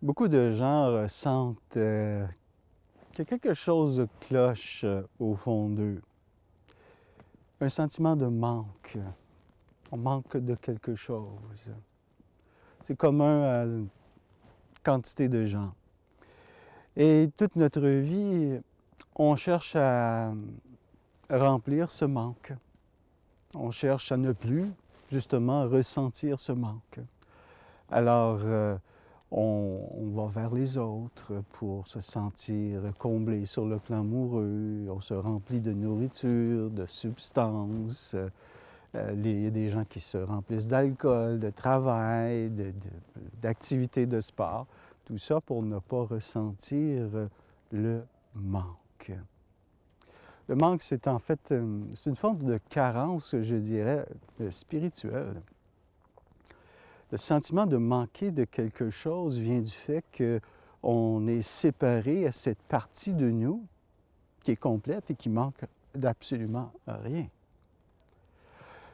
Beaucoup de gens ressentent qu'il y a quelque chose de cloche au fond d'eux. Un sentiment de manque. On manque de quelque chose. C'est commun à une quantité de gens. Et toute notre vie, on cherche à remplir ce manque. On cherche à ne plus, justement, ressentir ce manque. Alors, on va vers les autres pour se sentir comblé sur le plan amoureux. On se remplit de nourriture, de substances. Il y a des gens qui se remplissent d'alcool, de travail, d'activités de sport. Tout ça pour ne pas ressentir le manque. Le manque, c'est en fait c'est une forme de carence, je dirais, spirituelle. Le sentiment de manquer de quelque chose vient du fait qu'on est séparé à cette partie de nous qui est complète et qui manque d'absolument rien.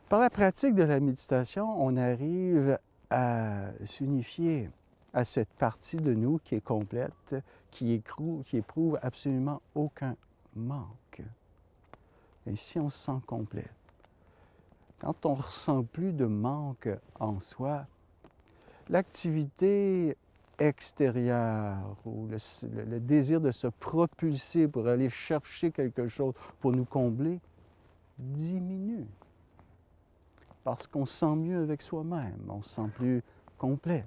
Par la pratique de la méditation, on arrive à s'unifier à cette partie de nous qui est complète, qui éprouve absolument aucun manque. Et si on se sent complet, quand on ne ressent plus de manque en soi, l'activité extérieure ou le désir de se propulser pour aller chercher quelque chose, pour nous combler, diminue. Parce qu'on se sent mieux avec soi-même, on se sent plus complet.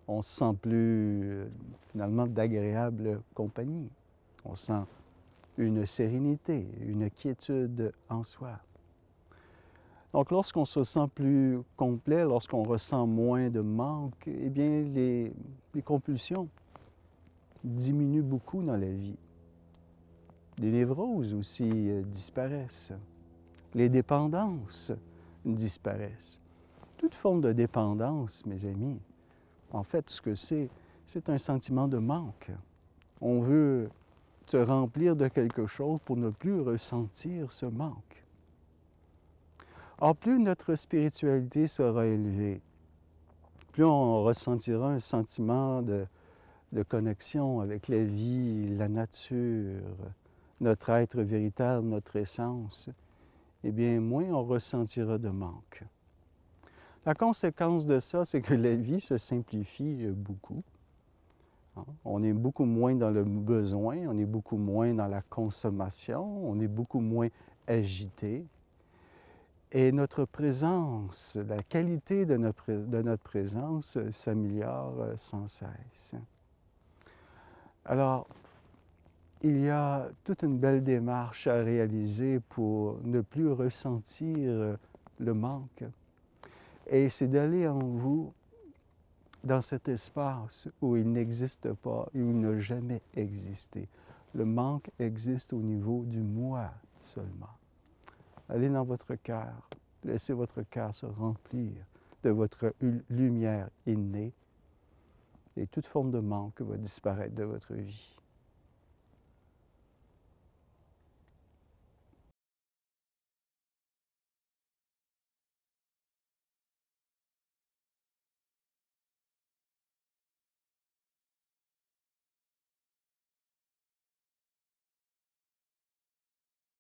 On se sent plus, finalement, d'agréable compagnie. On sent une sérénité, une quiétude en soi. Donc, lorsqu'on se sent plus complet, lorsqu'on ressent moins de manque, eh bien, les compulsions diminuent beaucoup dans la vie. Les névroses aussi disparaissent. Les dépendances disparaissent. Toute forme de dépendance, mes amis, en fait, ce que c'est un sentiment de manque. On veut se remplir de quelque chose pour ne plus ressentir ce manque. Or, plus notre spiritualité sera élevée, plus on ressentira un sentiment de connexion avec la vie, la nature, notre être véritable, notre essence, eh bien, moins on ressentira de manque. La conséquence de ça, c'est que la vie se simplifie beaucoup. On est beaucoup moins dans le besoin, on est beaucoup moins dans la consommation, on est beaucoup moins agité. Et notre présence, la qualité de notre présence s'améliore sans cesse. Alors, il y a toute une belle démarche à réaliser pour ne plus ressentir le manque. Et c'est d'aller en vous dans cet espace où il n'existe pas et où il n'a jamais existé. Le manque existe au niveau du moi seulement. Allez dans votre cœur, laissez votre cœur se remplir de votre lumière innée et toute forme de manque va disparaître de votre vie.